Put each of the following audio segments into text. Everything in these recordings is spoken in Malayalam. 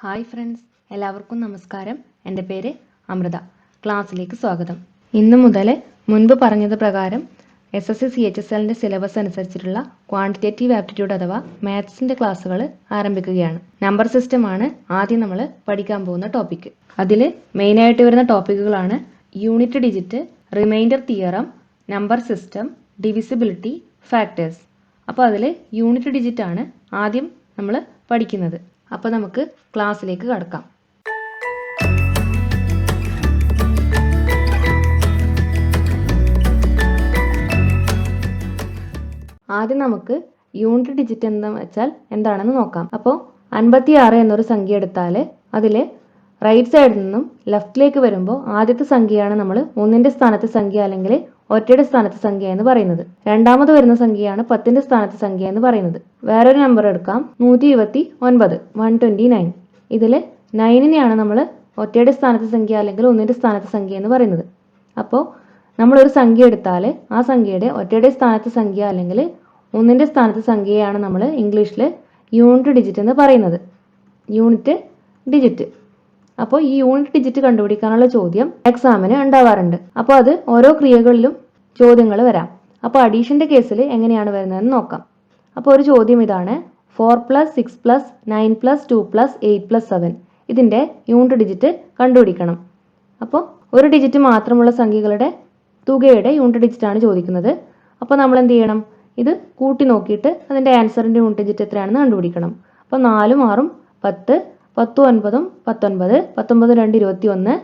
ഹായ് ഫ്രണ്ട്സ്, എല്ലാവർക്കും നമസ്കാരം. എൻ്റെ പേര് അമൃത. ക്ലാസ്സിലേക്ക് സ്വാഗതം. ഇന്നു മുതൽ മുൻപ് പറഞ്ഞത് പ്രകാരം SSC CHSLൻ്റെ സിലബസ് അനുസരിച്ചിട്ടുള്ള ക്വാണ്ടിറ്റേറ്റീവ് ആപ്റ്റിറ്റ്യൂഡ് അഥവാ മാത്സിൻ്റെ ക്ലാസ്സുകൾ ആരംഭിക്കുകയാണ്. നമ്പർ സിസ്റ്റമാണ് ആദ്യം നമ്മൾ പഠിക്കാൻ പോകുന്ന ടോപ്പിക്ക്. അതിൽ മെയിനായിട്ട് വരുന്ന ടോപ്പിക്കുകളാണ് unit digit, remainder theorem, number system, divisibility, factors. അപ്പോൾ അതിൽ യൂണിറ്റ് ഡിജിറ്റ് ആണ് ആദ്യം നമ്മൾ പഠിക്കുന്നത്. അപ്പോൾ നമുക്ക് ക്ലാസ്സിലേക്ക് കടക്കാം. ആദ്യം നമുക്ക് യൂണിറ്റ് ഡിജിറ്റ് എന്താ വെച്ചാൽ എന്താണെന്ന് നോക്കാം. അപ്പോൾ 56 എന്നൊരു സംഖ്യ എടുത്താൽ അതിൽ റൈറ്റ് സൈഡിൽ നിന്നും ലെഫ്റ്റിലേക്ക് വരുമ്പോൾ ആദ്യത്തെ സംഖ്യയാണ് നമ്മൾ ഒന്നിൻ്റെ സ്ഥാനത്തെ സംഖ്യ അല്ലെങ്കിൽ ഒറ്റയുടെ സ്ഥാനത്തെ സംഖ്യ എന്ന് പറയുന്നത്. രണ്ടാമത് വരുന്ന സംഖ്യയാണ് 10ന്റെ സ്ഥാനത്തെ സംഖ്യ എന്ന് പറയുന്നത്. വേറൊരു നമ്പർ എടുക്കാം, 129, 129. ഇതിൽ 9നെയാണ് നമ്മൾ ഒറ്റയുടെ സ്ഥാനത്തെ സംഖ്യ അല്ലെങ്കിൽ ഒന്നിൻ്റെ സ്ഥാനത്തെ സംഖ്യ എന്ന് പറയുന്നത്. അപ്പോൾ നമ്മളൊരു സംഖ്യ എടുത്താൽ ആ സംഖ്യയുടെ ഒറ്റയുടെ സ്ഥാനത്തെ സംഖ്യ അല്ലെങ്കിൽ ഒന്നിൻ്റെ സ്ഥാനത്തെ സംഖ്യയാണ് നമ്മൾ ഇംഗ്ലീഷിൽ യൂണിറ്റ് ഡിജിറ്റ് എന്ന് പറയുന്നത്. Unit digit. അപ്പോൾ ഈ യൂണിറ്റ് ഡിജിറ്റ് കണ്ടുപിടിക്കാനുള്ള ചോദ്യം എക്സാമിന് ഉണ്ടാവാറുണ്ട്. അപ്പോൾ അത് ഓരോ ക്രിയകളിലും ചോദ്യങ്ങൾ വരാം. അപ്പോൾ അഡീഷൻ്റെ കേസിൽ എങ്ങനെയാണ് വരുന്നതെന്ന് നോക്കാം. അപ്പോൾ ഒരു ചോദ്യം ഇതാണ്, 4 + 6 + 9 + 2 + 8 + 7. ഇതിൻ്റെ യൂണിറ്റ് ഡിജിറ്റ് കണ്ടുപിടിക്കണം. അപ്പോൾ ഒരു ഡിജിറ്റ് മാത്രമുള്ള സംഖ്യകളുടെ തുകയുടെ യൂണിറ്റ് ഡിജിറ്റാണ് ചോദിക്കുന്നത്. അപ്പോൾ നമ്മൾ എന്ത് ചെയ്യണം, ഇത് കൂട്ടി നോക്കിയിട്ട് അതിൻ്റെ ആൻസറിൻ്റെ യൂണിറ്റ് ഡിജിറ്റ് എത്രയാണെന്ന് കണ്ടുപിടിക്കണം. അപ്പോൾ 4 ഉം 6 ഉം 10, 10 ഉം 9 ഉം 19, 19 2 21,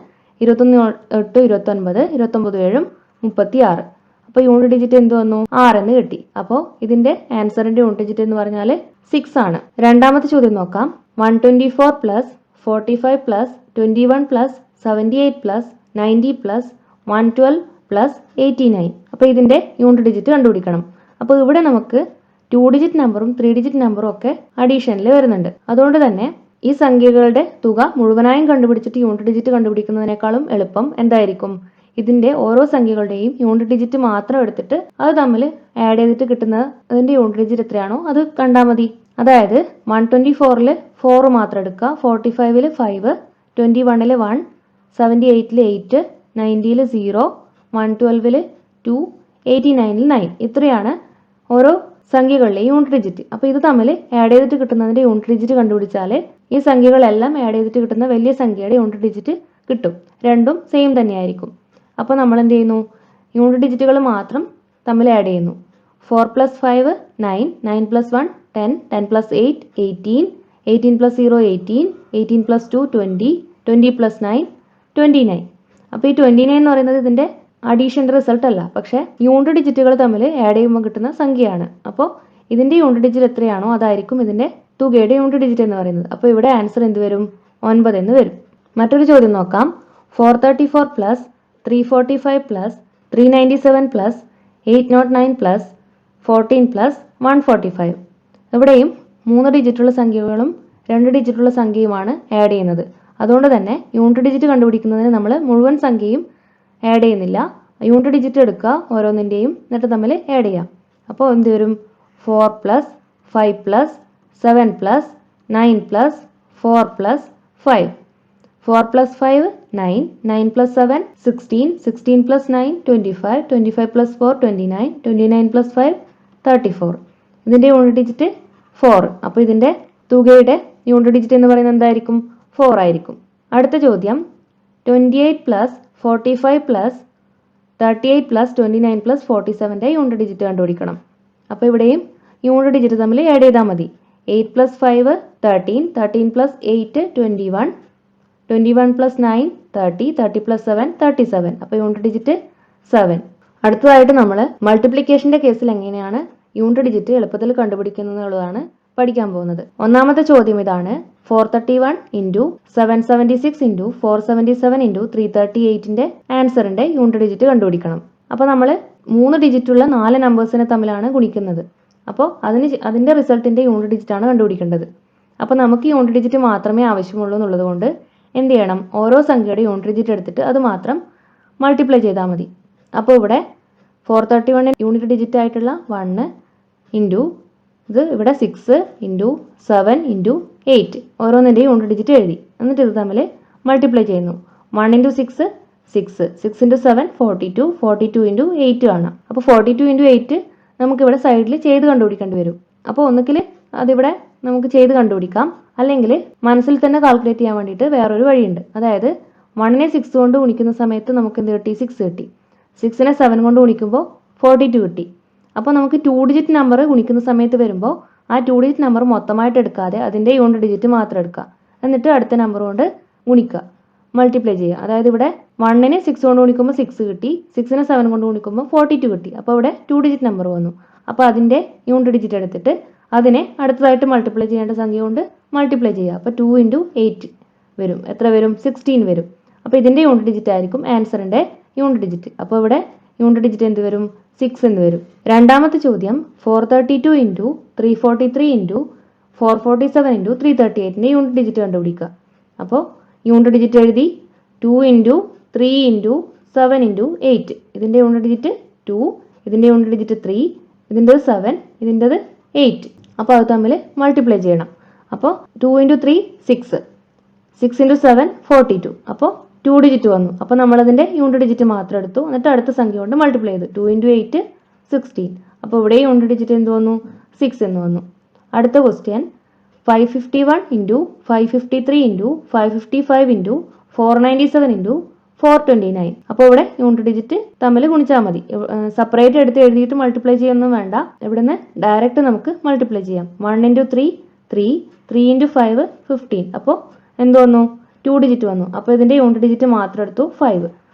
21 8 29, 29 7 36. അപ്പോൾ യൂണിറ്റ് ഡിജിറ്റ് എന്ത് വന്നു? 6 എന്ന് കിട്ടി. അപ്പോൾ ഇതിൻ്റെ ആൻസറിൻ്റെ യൂണിറ്റ് ഡിജിറ്റ് എന്ന് പറഞ്ഞാൽ 6 ആണ്. രണ്ടാമത്തെ ചോദ്യം നോക്കാം. 124 + 45 + 21 + 78 + 90 + 112 + 89. അപ്പോൾ ഇതിൻ്റെ യൂണിറ്റ് ഡിജിറ്റ് കണ്ടുപിടിക്കണം. അപ്പോൾ ഇവിടെ നമുക്ക് 2 ഡിജിറ്റ് നമ്പറും 3 ഡിജിറ്റ് നമ്പറും ഒക്കെ അഡീഷനിൽ വരുന്നുണ്ട്. അതുകൊണ്ട് തന്നെ ഈ സംഖ്യകളുടെ തുക മുഴുവനായും കണ്ടുപിടിച്ചിട്ട് യൂണിറ്റ് ഡിജിറ്റ് കണ്ടുപിടിക്കുന്നതിനേക്കാളും എളുപ്പം എന്തായിരിക്കും, ഇതിൻ്റെ ഓരോ സംഖ്യകളുടെയും യൂണിറ്റ് ഡിജിറ്റ് മാത്രം എടുത്തിട്ട് അത് തമ്മിൽ ആഡ് ചെയ്തിട്ട് കിട്ടുന്ന അതിൻ്റെ യൂണിറ്റ് ഡിജിറ്റ് എത്രയാണോ അത് കണ്ടാൽ മതി. അതായത് 124ൽ 4 മാത്രം എടുക്കുക, 45ൽ 5, 21ൽ 1, 78ൽ 8, 90ൽ 0, 112ൽ 2, 89ൽ 9. ഇത്രയാണ് ഓരോ സംഖ്യകളിലെയും യൂണിറ്റ് ഡിജിറ്റ്. അപ്പോൾ ഇത് തമ്മിൽ ആഡ് ചെയ്തിട്ട് കിട്ടുന്നതിൻ്റെ യൂണിറ്റ് ഡിജിറ്റ് കണ്ടുപിടിച്ചാൽ ഈ സംഖ്യകളെല്ലാം ആഡ് ചെയ്തിട്ട് കിട്ടുന്ന വലിയ സംഖ്യയുടെ യൂണിറ്റ് ഡിജിറ്റ് കിട്ടും. രണ്ടും സെയിം തന്നെയായിരിക്കും. അപ്പോൾ നമ്മൾ എന്ത് ചെയ്യുന്നു, യൂണിറ്റ് ഡിജിറ്റുകൾ മാത്രം തമ്മിൽ ആഡ് ചെയ്യുന്നു. 4 + 5 9, 9 + 1 10, 10 + 8 18, 18 + 0 18, 18 + 2 20, 20 + 9 29. അപ്പോൾ ഈ 29 എന്ന് പറയുന്നത് ഇതിൻ്റെ അഡീഷൻ്റെ റിസൾട്ട് അല്ല, പക്ഷേ യൂണിറ്റ് ഡിജിറ്റുകൾ തമ്മിൽ ആഡ് ചെയ്യുമ്പോൾ കിട്ടുന്ന സംഖ്യയാണ്. അപ്പോൾ ഇതിൻ്റെ യൂണിറ്റ് ഡിജിറ്റ് എത്രയാണോ അതായിരിക്കും ഇതിൻ്റെ തുകയുടെ യൂണിറ്റ് ഡിജിറ്റ് എന്ന് പറയുന്നത്. അപ്പോൾ ഇവിടെ ആൻസർ എന്ത് വരും? 9 എന്ന് വരും. മറ്റൊരു ചോദ്യം നോക്കാം. 434 + 345 + 397 + 809 + 14 + 145. ഇവിടെയും 3 ഡിജിറ്റുള്ള സംഖ്യകളും 2 ഡിജിറ്റുള്ള സംഖ്യയുമാണ് ആഡ് ചെയ്യുന്നത്. അതുകൊണ്ട് തന്നെ യൂണിറ്റ് ഡിജിറ്റ് കണ്ടുപിടിക്കുന്നതിന് നമ്മൾ മുഴുവൻ സംഖ്യയും ആഡ് ചെയ്യുന്നില്ല. യൂണിറ്റ് ഡിജിറ്റ് എടുക്കുക ഓരോന്നിൻ്റെയും, എന്നിട്ട് തമ്മിൽ ആഡ് ചെയ്യാം. അപ്പോൾ എന്ത് വരും? 4 + 5 + 7 + 9 + 4 + 5. 4 + 5 9, 9 + 7 16, 16 + 9 25, 25 + 4 29, 29 + 5 34. ഇതിൻ്റെ യൂണിറ്റ് ഡിജിറ്റ് 4. അപ്പോൾ ഇതിൻ്റെ തുകയുടെ യൂണിറ്റ് ഡിജിറ്റ് എന്ന് പറയുന്നത് എന്തായിരിക്കും? 4 ആയിരിക്കും. അടുത്ത ചോദ്യം 28 + 45 + 38 + 29 + 47ൻ്റെ യൂണിറ്റ് ഡിജിറ്റ് കണ്ടുപിടിക്കണം. അപ്പോൾ ഇവിടെയും യൂണിറ്റ് ഡിജിറ്റ് തമ്മിൽ ആഡ് ചെയ്താൽ മതി. 8 + 5 13, 13 + 8 21, 21 + 9 30, 30 + 7 37. അപ്പോൾ യൂണിറ്റ് ഡിജിറ്റ് 7. അടുത്തതായിട്ട് നമ്മൾ മൾട്ടിപ്ലിക്കേഷൻ്റെ കേസിൽ എങ്ങനെയാണ് യൂണിറ്റ് ഡിജിറ്റ് എളുപ്പത്തിൽ കണ്ടുപിടിക്കുന്നതെന്നുള്ളതാണ് പഠിക്കാൻ പോകുന്നത്. ഒന്നാമത്തെ ചോദ്യം ഇതാണ്, 431 × 776 × 477 × 338ൻ്റെ ആൻസറിൻ്റെ യൂണിറ്റ് ഡിജിറ്റ് കണ്ടുപിടിക്കണം. അപ്പോൾ നമ്മൾ 3 ഡിജിറ്റുള്ള 4 നമ്പേഴ്സിനെ തമ്മിലാണ് ഗുണിക്കുന്നത്. അപ്പോൾ അതിൻ്റെ റിസൾട്ടിൻ്റെ യൂണിറ്റ് ഡിജിറ്റാണ് കണ്ടുപിടിക്കേണ്ടത്. അപ്പോൾ നമുക്ക് യൂണിറ്റ് ഡിജിറ്റ് മാത്രമേ ആവശ്യമുള്ളൂ എന്നുള്ളത് കൊണ്ട് എന്ത് ചെയ്യണം, ഓരോ സംഖ്യയുടെ യൂണിറ്റ് ഡിജിറ്റ് എടുത്തിട്ട് അത് മാത്രം മൾട്ടിപ്ലൈ ചെയ്താൽ മതി. അപ്പോൾ ഇവിടെ 431 യൂണിറ്റ് ഡിജിറ്റ് ആയിട്ടുള്ള 1 ഇൻറ്റു ഇത് ഇവിടെ 6 × 7 × 8. ഓരോന്നിൻ്റെ യൂണിറ്റ് ഡിജിറ്റ് എഴുതി. എന്നിട്ട് ഇത് തമ്മിൽ മൾട്ടിപ്ലൈ ചെയ്യുന്നു. 1 ഇൻറ്റു 6 6, 6 ഇൻറ്റു 7 42, 42 ഇൻറ്റു 8 ആണ്. അപ്പോൾ 42 ഇൻറ്റു 8 നമുക്കിവിടെ സൈഡിൽ ചെയ്ത് കണ്ടുപിടിക്കേണ്ടി വരും. അപ്പോൾ ഒന്നുകിൽ അതിവിടെ നമുക്ക് ചെയ്ത് കണ്ടുപിടിക്കാം, അല്ലെങ്കിൽ മനസ്സിൽ തന്നെ കാൽക്കുലേറ്റ് ചെയ്യാൻ വേണ്ടിയിട്ട് വേറൊരു വഴിയുണ്ട്. അതായത് 1നെ 6 കൊണ്ട് ഗുണിക്കുന്ന സമയത്ത് നമുക്ക് എന്ത് കിട്ടി? 6 കിട്ടി. 6നെ 7 കൊണ്ട് ഗുണിക്കുമ്പോൾ 42 കിട്ടി. അപ്പോൾ നമുക്ക് 2 ഡിജിറ്റ് നമ്പർ ഗുണിക്കുന്ന സമയത്ത് വരുമ്പോൾ ആ 2 ഡിജിറ്റ് നമ്പർ മൊത്തമായിട്ട് എടുക്കാതെ അതിൻ്റെ യൂണിറ്റ് ഡിജിറ്റ് മാത്രം എടുക്കുക. എന്നിട്ട് അടുത്ത നമ്പർ കൊണ്ട് ഗുണിക്കുക, മൾട്ടിപ്ലൈ ചെയ്യുക. അതായത് ഇവിടെ 1നെ 6 കൊണ്ട് ഗുണിക്കുമ്പോൾ 6 കിട്ടി, 6നെ 7 കൊണ്ട് ഗുണിക്കുമ്പോൾ 42 കിട്ടി. അപ്പോൾ ഇവിടെ 2 ഡിജിറ്റ് നമ്പർ വന്നു. അപ്പോൾ അതിൻ്റെ യൂണിറ്റ് ഡിജിറ്റ് എടുത്തിട്ട് അതിനെ അടുത്തതായിട്ട് മൾട്ടിപ്ലൈ ചെയ്യേണ്ട സംഖ്യ കൊണ്ട് മൾട്ടിപ്ലൈ ചെയ്യുക. അപ്പോൾ 2 ഇൻറ്റു 8 വരും. എത്ര വരും? 16 വരും. അപ്പോൾ ഇതിൻ്റെ യൂണിറ്റ് ഡിജിറ്റ് ആയിരിക്കും ആൻസറിൻ്റെ യൂണിറ്റ് ഡിജിറ്റ്. അപ്പോൾ ഇവിടെ യൂണിറ്റ് ഡിജിറ്റ് എന്ത് വരും? 6 എന്ന് വരും. രണ്ടാമത്തെ ചോദ്യം 432 ഇൻറ്റു 343 ഇൻറ്റു 447 ഇൻറ്റു 338ൻ്റെ യൂണിറ്റ് ഡിജിറ്റ് കണ്ടുപിടിക്കുക. അപ്പോൾ യൂണിറ്റ് ഡിജിറ്റ് എഴുതി. 2 ഇൻറ്റു 3 ഇൻറ്റു 7 ഇൻറ്റു 8. ഇതിൻ്റെ യൂണിറ്റ് ഡിജിറ്റ് 2, ഇതിൻ്റെ യൂണിറ്റ് ഡിജിറ്റ് 3, ഇതിൻ്റെത് 7, ഇതിൻ്റെത് 8. അപ്പോൾ അത് തമ്മിൽ മൾട്ടിപ്ലൈ ചെയ്യണം. അപ്പോൾ 2 ഇൻറ്റു 3 6, 6 ഇൻറ്റു 7 42. അപ്പോൾ 2 ഡിജിറ്റ് വന്നു. അപ്പോൾ നമ്മളതിൻ്റെ യൂണിറ്റ് ഡിജിറ്റ് മാത്രം എടുത്തു. എന്നിട്ട് അടുത്ത സംഖ്യ കൊണ്ട് മൾട്ടിപ്ലൈ ചെയ്തു. 2 ഇൻറ്റു 8 16. അപ്പോൾ ഇവിടെ യൂണിറ്റ് ഡിജിറ്റ് എന്ത് വന്നു? 6 എന്ന് വന്നു. അടുത്ത question 551 into 553 into 555 into 497 into 429. അപ്പോൾ ഇവിടെ യൂണിറ്റ് ഡിജിറ്റ് തമ്മിൽ ഗുണിച്ചാൽ മതി. സെപ്പറേറ്റ് എടുത്ത് എഴുതിയിട്ട് മൾട്ടിപ്ലൈ ചെയ്യൊന്നും വേണ്ട. ഇവിടുന്ന് ഡയറക്റ്റ് നമുക്ക് മൾട്ടിപ്ലൈ ചെയ്യാം. 1 ഇൻറ്റു 3 3, 3 ഇൻറ്റു 5 15. അപ്പോൾ എന്ത് വന്നു? 2 ഡിജിറ്റ് വന്നു. അപ്പോൾ ഇതിൻ്റെ യൂണിറ്റ് ഡിജിറ്റ് മാത്രം എടുത്തു 5.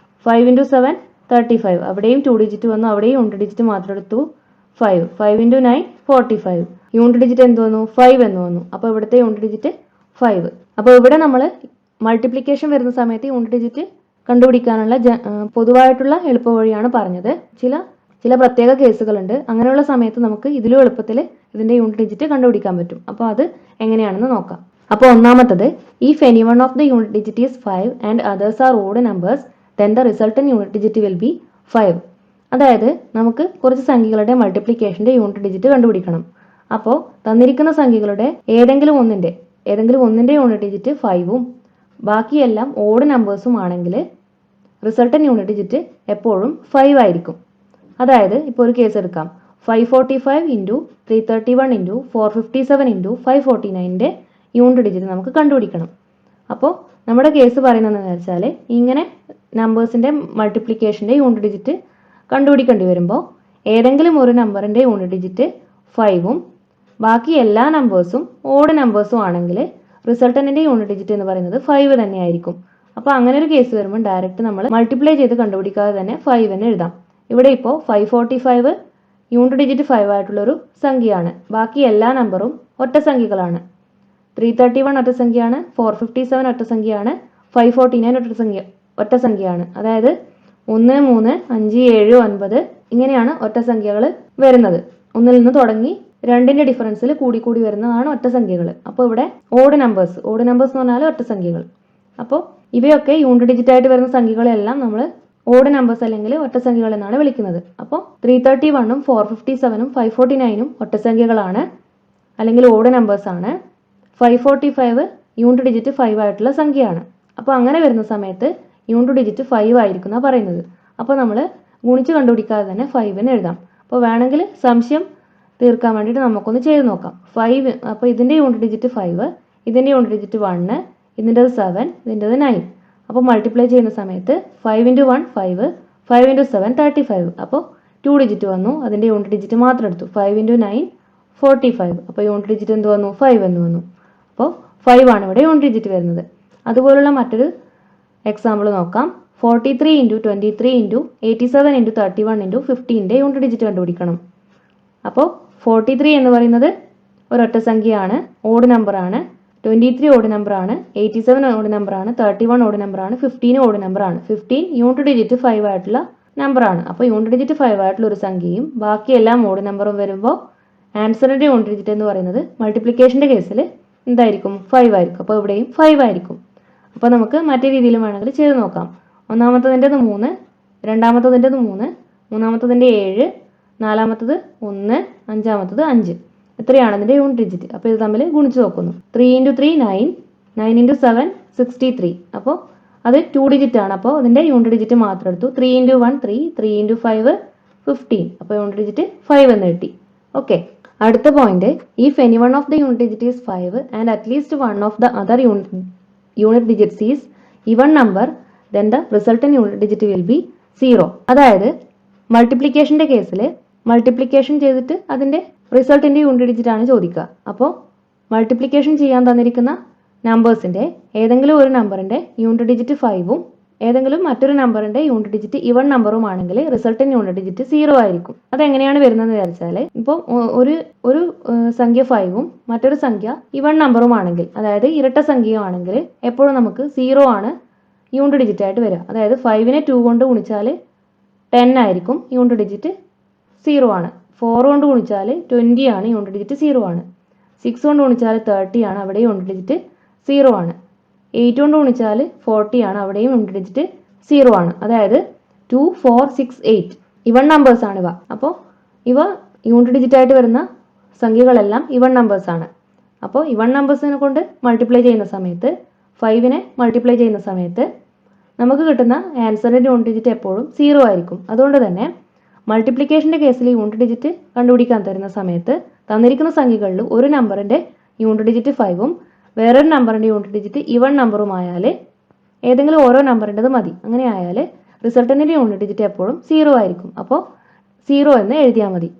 5 ഇൻറ്റു 7 35. അവിടെയും 2 ഡിജിറ്റ് വന്നു. അവിടെയും യൂണിറ്റ് ഡിജിറ്റ് മാത്രം എടുത്തു 5. 5 ഇൻറ്റു 9 45. യൂണിറ്റ് ഡിജിറ്റ് എന്ത് വന്നു? 5 എന്ന് വന്നു. അപ്പോൾ ഇവിടുത്തെ യൂണിറ്റ് ഡിജിറ്റ് 5. അപ്പോൾ ഇവിടെ നമ്മൾ മൾട്ടിപ്ലിക്കേഷൻ വരുന്ന സമയത്ത് യൂണിറ്റ് ഡിജിറ്റ് കണ്ടുപിടിക്കാനുള്ള പൊതുവായിട്ടുള്ള എളുപ്പ വഴിയാണ് പറഞ്ഞത്. ചില പ്രത്യേക കേസുകളുണ്ട്. അങ്ങനെയുള്ള സമയത്ത് നമുക്ക് ഇതിലും എളുപ്പത്തിൽ ഇതിൻ്റെ യൂണിറ്റ് ഡിജിറ്റ് കണ്ടുപിടിക്കാൻ പറ്റും. അപ്പോൾ അത് എങ്ങനെയാണെന്ന് നോക്കാം. അപ്പോൾ ഒന്നാമത്തത്, if any one of the unit digit is 5 and others are odd numbers, then the resultant unit digit will be 5. അതായത് നമുക്ക് കുറച്ച് സംഖ്യകളുടെ മൾട്ടിപ്ലിക്കേഷൻ്റെ യൂണിറ്റ് ഡിജിറ്റ് കണ്ടുപിടിക്കണം. അപ്പോൾ തന്നിരിക്കുന്ന സംഖ്യകളുടെ ഏതെങ്കിലും ഒന്നിൻ്റെ യൂണിറ്റ് ഡിജിറ്റ് 5ഉം ബാക്കിയെല്ലാം ഓഡ് നമ്പേഴ്സും ആണെങ്കിൽ റിസൾട്ടന്റ് യൂണിറ്റ് ഡിജിറ്റ് എപ്പോഴും 5 ആയിരിക്കും. അതായത് ഇപ്പോൾ ഒരു കേസ് എടുക്കാം. 545 ഇൻറ്റു 331 ഇൻറ്റു 457 ഇൻറ്റു 549ൻ്റെ യൂണിറ്റ് ഡിജിറ്റ് നമുക്ക് കണ്ടുപിടിക്കണം. അപ്പോൾ നമ്മുടെ കേസ് പറയുന്നത് എന്താണെന്ന് വെച്ചാൽ, ഇങ്ങനെ നമ്പേഴ്സിൻ്റെ മൾട്ടിപ്ലിക്കേഷൻ്റെ യൂണിറ്റ് ഡിജിറ്റ് കണ്ടുപിടിക്കേണ്ടി വരുമ്പോൾ ഏതെങ്കിലും ഒരു നമ്പറിൻ്റെ യൂണിറ്റ് ഡിജിറ്റ് 5ഉം ബാക്കി എല്ലാ നമ്പേഴ്സും ഓഡ് നമ്പേഴ്സും ആണെങ്കിൽ റിസൾട്ടന്റിൻ്റെ യൂണിറ്റ് ഡിജിറ്റ് എന്ന് പറയുന്നത് 5 തന്നെയായിരിക്കും. അപ്പോൾ അങ്ങനെ ഒരു കേസ് വരുമ്പോൾ ഡയറക്റ്റ് നമ്മൾ മൾട്ടിപ്ലൈ ചെയ്ത് കണ്ടുപിടിക്കാതെ തന്നെ 5 എന്ന് എഴുതാം. ഇവിടെ ഇപ്പോൾ 545 യൂണിറ്റ് ഡിജിറ്റ് 5 ആയിട്ടുള്ളൊരു സംഖ്യയാണ്. ബാക്കി എല്ലാ നമ്പറും ഒറ്റ സംഖ്യകളാണ്. 331 ഒറ്റ സംഖ്യയാണ്, 457 ഒറ്റ സംഖ്യയാണ്, 549 ഒറ്റ സംഖ്യയാണ്. അതായത് 1 3 5 7 9 ഇങ്ങനെയാണ് ഒറ്റ സംഖ്യകൾ വരുന്നത്. ഒന്നിൽ നിന്ന് തുടങ്ങി 2ന്റെ ഡിഫറൻസിൽ കൂടി വരുന്നതാണ് ഒറ്റ സംഖ്യകൾ. അപ്പോൾ ഇവിടെ ഓഡ് നമ്പേഴ്സ് എന്ന് പറഞ്ഞാൽ ഒറ്റ സംഖ്യകൾ. അപ്പോൾ ഇവയൊക്കെ യൂണിറ്റ് ഡിജിറ്റ് ആയിട്ട് വരുന്ന സംഖ്യകളെല്ലാം നമ്മൾ ഓഡ് നമ്പേഴ്സ് അല്ലെങ്കിൽ ഒറ്റ സംഖ്യകൾ എന്നാണ് വിളിക്കുന്നത്. അപ്പോൾ 331ഉം 457ഉം 549ഉം ഒറ്റ സംഖ്യകളാണ് അല്ലെങ്കിൽ ഓഡ് നമ്പേഴ്സ് ആണ്. 545 യൂണിറ്റ് ഡിജിറ്റ് 5 ആയിട്ടുള്ള സംഖ്യയാണ്. അപ്പോൾ അങ്ങനെ വരുന്ന സമയത്ത് യൂണിറ്റ് ഡിജിറ്റ് 5 ആയിരിക്കും എന്നാണ് പറയുന്നത്. അപ്പോൾ നമ്മൾ ഗുണിച്ച് കണ്ടുപിടിക്കാതെ തന്നെ 5 എന്ന് എഴുതാം. അപ്പോൾ വേണമെങ്കിൽ സംശയം തീർക്കാൻ വേണ്ടിയിട്ട് നമുക്കൊന്ന് ചെയ്ത് നോക്കാം. 5, അപ്പോൾ ഇതിൻ്റെ യൂണിറ്റ് ഡിജിറ്റ് 5, ഇതിൻ്റെ യൂണിറ്റ് ഡിജിറ്റ് 1, ഇതിൻ്റെത് 7, ഇതിൻ്റെത് 9. അപ്പോൾ മൾട്ടിപ്ലൈ ചെയ്യുന്ന സമയത്ത് 5 ഇൻറ്റു 1 5, 5 ഇൻറ്റു 7 35. അപ്പോൾ 2 ഡിജിറ്റ് വന്നു. അതിൻ്റെ യൂണിറ്റ് ഡിജിറ്റ് മാത്രം എടുത്തു. 5 ഇൻറ്റു 9 45. അപ്പോൾ യൂണിറ്റ് ഡിജിറ്റ് എന്ത് വന്നു? 5 എന്ന് വന്നു. അപ്പോൾ 5 ആണ് ഇവിടെ യൂണിറ്റ് ഡിജിറ്റ് വരുന്നത്. അതുപോലുള്ള മറ്റൊരു എക്സാമ്പിൾ നോക്കാം. 43 ഇൻറ്റു 23 ഇൻറ്റു 87 ഇൻറ്റു 31 ഇൻറ്റു 15ൻ്റെ യൂണിറ്റ് ഡിജിറ്റ് കണ്ടുപിടിക്കണം. അപ്പോൾ 43 എന്ന് പറയുന്നത് ഒരൊറ്റ സംഖ്യയാണ്, ഓഡ് നമ്പറാണ്. 23 ഓഡ് നമ്പറാണ്, 87 ഓഡ് നമ്പറാണ്, 31 ഓഡ് നമ്പറാണ്, 15 ഓഡ് നമ്പറാണ്. 15 യൂണിറ്റ് ഡിജിറ്റ് 5 ആയിട്ടുള്ള നമ്പറാണ്. അപ്പോൾ യൂണിറ്റ് ഡിജിറ്റ് 5 ആയിട്ടുള്ള ഒരു സംഖ്യയും ബാക്കിയെല്ലാം ഓഡ് നമ്പറും വരുമ്പോൾ ആൻസറിൻ്റെ യൂണിറ്റ് ഡിജിറ്റ് എന്ന് പറയുന്നത് മൾട്ടിപ്ലിക്കേഷൻ്റെ കേസിൽ എന്തായിരിക്കും? 5 ആയിരിക്കും. അപ്പോൾ ഇവിടെയും 5 ആയിരിക്കും. അപ്പോൾ നമുക്ക് മറ്റേ രീതിയിലും വേണമെങ്കിൽ ചെയ്ത് നോക്കാം. ഒന്നാമത്തതിൻ്റെത് 3, രണ്ടാമത്തതിൻ്റെത് 3, മൂന്നാമത്തതിൻ്റെ 7, നാലാമത്തത് 1, അഞ്ചാമത്തത് 5. എത്രയാണ് അതിൻ്റെ യൂണിറ്റ് ഡിജിറ്റ്. അപ്പോൾ ഇത് തമ്മിൽ ഗുണിച്ച് നോക്കുന്നു. 3 × 3 9, 9 × 7 63. അപ്പോൾ അത് 2 ഡിജിറ്റ് ആണ്. അപ്പോൾ അതിൻ്റെ യൂണിറ്റ് ഡിജിറ്റ് മാത്രം എടുത്തു. 3 × 1 3, 3 × 5 15. അപ്പോൾ യൂണിറ്റ് ഡിജിറ്റ് 5 എന്ന് കിട്ടി. ഓക്കെ, അടുത്ത point, if any one of the unit digit is 5 and at least one of the other unit digits is even number, then the resultant unit digit will be 0. അതായത് മൾട്ടിപ്ലിക്കേഷന്റെ കേസിൽ മൾട്ടിപ്ലിക്കേഷൻ ചെയ്തിട്ട് അതിന്റെ റിസൾട്ടിന്റെ യൂണിറ്റ് ഡിജിറ്റ് ആണ് ചോദിക്കുക. അപ്പോൾ മൾട്ടിപ്ലിക്കേഷൻ ചെയ്യാൻ തന്നിരിക്കുന്ന നമ്പേഴ്സിന്റെ ഏതെങ്കിലും ഒരു നമ്പറിന്റെ യൂണിറ്റ് ഡിജിറ്റ് 5ഉം ഏതെങ്കിലും മറ്റൊരു നമ്പറിന്റെ യൂണിറ്റ് ഡിജിറ്റ് ഇവൺ നമ്പറും ആണെങ്കിൽ റിസൾട്ടന്റ് യൂണിറ്റ് ഡിജിറ്റ് 0 ആയിരിക്കും. അതെങ്ങനെയാണ് വരുന്നതെന്ന് വിചാരിച്ചാൽ, ഇപ്പോൾ ഒരു സംഖ്യ 5ഉം മറ്റൊരു സംഖ്യ ഇവൺ നമ്പറും ആണെങ്കിൽ, അതായത് ഇരട്ട സംഖ്യയാണെങ്കിൽ എപ്പോഴും നമുക്ക് 0 ആണ് യൂണിറ്റ് ഡിജിറ്റ് ആയിട്ട് വരിക. അതായത് 5നെ 2 കൊണ്ട് ഗുണിച്ചാൽ 10 ആയിരിക്കും, യൂണിറ്റ് ഡിജിറ്റ് 0 ആണ്. 4 കൊണ്ട് ഗുണിച്ചാൽ 20 ആണ്, യൂണിറ്റ് ഡിജിറ്റ് 0 ആണ്. 6 കൊണ്ട് ഗുണിച്ചാൽ 30 ആണ്, അവിടെ യൂണിറ്റ് ഡിജിറ്റ് 0 ആണ്. 8 കൊണ്ട് ഗുണിച്ചാൽ 40 ആണ്, അവിടെയും യൂണിറ്റ് ഡിജിറ്റ് 0 ആണ്. അതായത് 2 4 6 8 ഇവൺ നമ്പേഴ്സ് ആണ് ഇവ. അപ്പോൾ ഇവ യൂണിറ്റ് ഡിജിറ്റ് ആയിട്ട് വരുന്ന സംഖ്യകളെല്ലാം ഇവൺ നമ്പേഴ്സ് ആണ്. അപ്പോൾ ഇവൺ നമ്പേഴ്സിനെ കൊണ്ട് മൾട്ടിപ്ലൈ ചെയ്യുന്ന സമയത്ത്, 5നെ മൾട്ടിപ്ലൈ ചെയ്യുന്ന സമയത്ത് നമുക്ക് കിട്ടുന്ന ആൻസറിന്റെ യൂണിറ്റ് ഡിജിറ്റ് എപ്പോഴും 0 ആയിരിക്കും. അതുകൊണ്ട് തന്നെ മൾട്ടിപ്ലിക്കേഷന്റെ കേസിൽ യൂണിറ്റ് ഡിജിറ്റ് കണ്ടുപിടിക്കാൻ തരുന്ന സമയത്ത് തന്നിരിക്കുന്ന സംഖ്യകളിൽ ഒരു നമ്പറിന്റെ യൂണിറ്റ് ഡിജിറ്റ് 5ഉം വേറൊരു നമ്പറിന്റെ യൂണിറ്റ് ഡിജിറ്റ് ഇവൺ നമ്പറുമായാൽ ഏതെങ്കിലും ഓരോ നമ്പറിൻ്റെത് മതി. അങ്ങനെ ആയാൽ റിസൾട്ടന്റിന്റെ യൂണിറ്റ് ഡിജിറ്റ് എപ്പോഴും 0 ആയിരിക്കും. അപ്പോൾ 0 എന്ന് എഴുതിയാൽ മതി.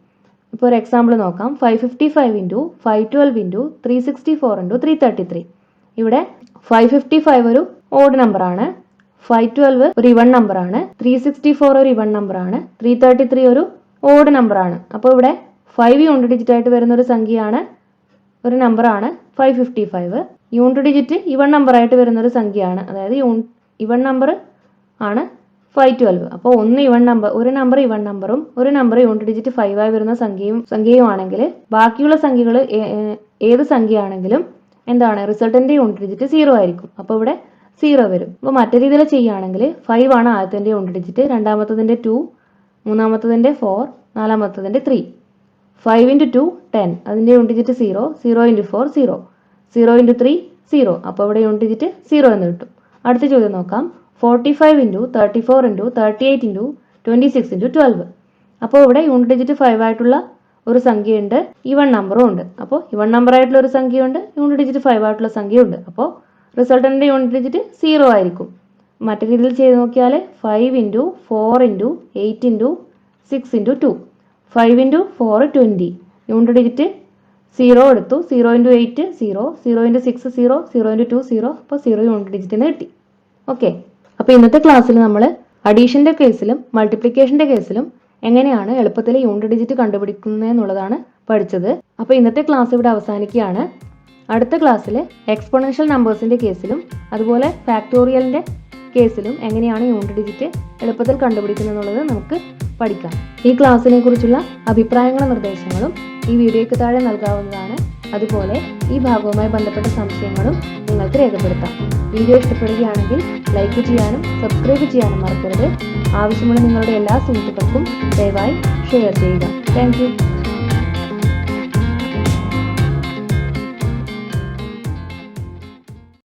ഇപ്പോൾ ഒരു എക്സാമ്പിൾ നോക്കാം. 555 × 512 × 364 × 333. ഇവിടെ 555 ഒരു ഓഡ് നമ്പറാണ്, 512 ഒരു ഇവൺ നമ്പറാണ്, 364 ഒരു ഇവൺ നമ്പറാണ്, 333 ഒരു ഓഡ് നമ്പറാണ്. അപ്പോൾ ഇവിടെ 5 യൂണിറ്റ് ഡിജിറ്റ് ആയിട്ട് വരുന്ന ഒരു സംഖ്യയാണ്, ഒരു നമ്പറാണ് 555. യൂണിറ്റ് ഡിജിറ്റ് ഇവൺ നമ്പർ ആയിട്ട് വരുന്ന ഒരു സംഖ്യയാണ്, അതായത് ഇവൺ നമ്പർ ആണ് 512. അപ്പോൾ ഒരു നമ്പർ ഇവൺ നമ്പറും ഒരു നമ്പർ യൂണിറ്റ് ഡിജിറ്റ് 5 ആയി വരുന്ന സംഖ്യയും ആണെങ്കിൽ ബാക്കിയുള്ള സംഖ്യകൾ ഏത് സംഖ്യയാണെങ്കിലും എന്താണ് റിസൾട്ടന്റെ യൂണിറ്റ് ഡിജിറ്റ് 0 ആയിരിക്കും. അപ്പോൾ ഇവിടെ 0 വരും. അപ്പോൾ മറ്റു രീതിയിൽ ചെയ്യുകയാണെങ്കിൽ 5 ആണ് ആദ്യത്തിന്റെ യൂണിറ്റ് ഡിജിറ്റ്, രണ്ടാമത്തതിന്റെ 2, മൂന്നാമത്തതിന്റെ 4, നാലാമത്തതിന്റെ 3. 5 × 2 10, അതിന്റെ യൂണിറ്റ് ഡിജിറ്റ് 0, 0 × 4 0, 0 × 3 0. അപ്പോൾ ഇവിടെ യൂണിറ്റ് ഡിജിറ്റ് 0 എന്ന് കിട്ടും. അടുത്ത ചോദ്യം നോക്കാം. 45 × 34 × 38 × 26 × 12. അപ്പോൾ ഇവിടെ യൂണിറ്റ് ഡിജിറ്റ് 5 ആയിട്ടുള്ള ഒരു സംഖ്യയുണ്ട്, ഇവൺ നമ്പറും ഉണ്ട്. അപ്പോൾ ഇവൺ നമ്പർ ആയിട്ടുള്ള ഒരു സംഖ്യയുണ്ട്, യൂണിറ്റ് ഡിജിറ്റ് 5 ആയിട്ടുള്ള സംഖ്യയുണ്ട്. അപ്പോൾ റിസൾട്ടന്റെ യൂണിറ്റ് ഡിജിറ്റ് 0 ആയിരിക്കും. മറ്റു രീതിയിൽ ചെയ്ത് നോക്കിയാൽ 5 × 4 × 8 × 6 × 2, 5 × 4 20, യൂണിറ്റ് ഡിജിറ്റ് 0 എടുത്തു, 0 × 8 0, 0 × 6 0, 0 × 2 0. അപ്പോൾ 0 യൂണിറ്റ് ഡിജിറ്റ് എന്ന് കിട്ടി. ഓക്കെ, അപ്പോൾ ഇന്നത്തെ ക്ലാസ്സിൽ നമ്മൾ അഡീഷന്റെ കേസിലും മൾട്ടിപ്ലിക്കേഷന്റെ കേസിലും എങ്ങനെയാണ് എളുപ്പത്തിൽ യൂണിറ്റ് ഡിജിറ്റ് കണ്ടുപിടിക്കുന്നത് എന്നുള്ളതാണ് പഠിച്ചത്. അപ്പോൾ ഇന്നത്തെ ക്ലാസ് ഇവിടെ അവസാനിക്കുകയാണ്. അടുത്ത ക്ലാസ്സിൽ എക്സ്പോണൻഷ്യൽ നമ്പേഴ്സിന്റെ കേസിലും അതുപോലെ ഫാക്ടോറിയലിന്റെ കേസിലും എങ്ങനെയാണ് യൂണിറ്റ് ഡിജിറ്റ് എളുപ്പത്തിൽ കണ്ടുപിടിക്കുന്നത് എന്നുള്ളത് നമുക്ക് പഠിക്കാം. ഈ ക്ലാസ്സിനെ കുറിച്ചുള്ള അഭിപ്രായങ്ങളും നിർദ്ദേശങ്ങളും ഈ വീഡിയോയ്ക്ക് താഴെ നൽകാവുന്നതാണ്. അതുപോലെ ഈ ഭാഗവുമായി ബന്ധപ്പെട്ട സംശയങ്ങളും നിങ്ങൾക്ക് രേഖപ്പെടുത്താം. വീഡിയോ ഇഷ്ടപ്പെടുകയാണെങ്കിൽ ലൈക്ക് ചെയ്യാനും സബ്സ്ക്രൈബ് ചെയ്യാനും മറക്കരുത്. ആവശ്യമുള്ള നിങ്ങളുടെ എല്ലാ സുഹൃത്തുക്കൾക്കും ദയവായി ഷെയർ ചെയ്യുക. Thank you.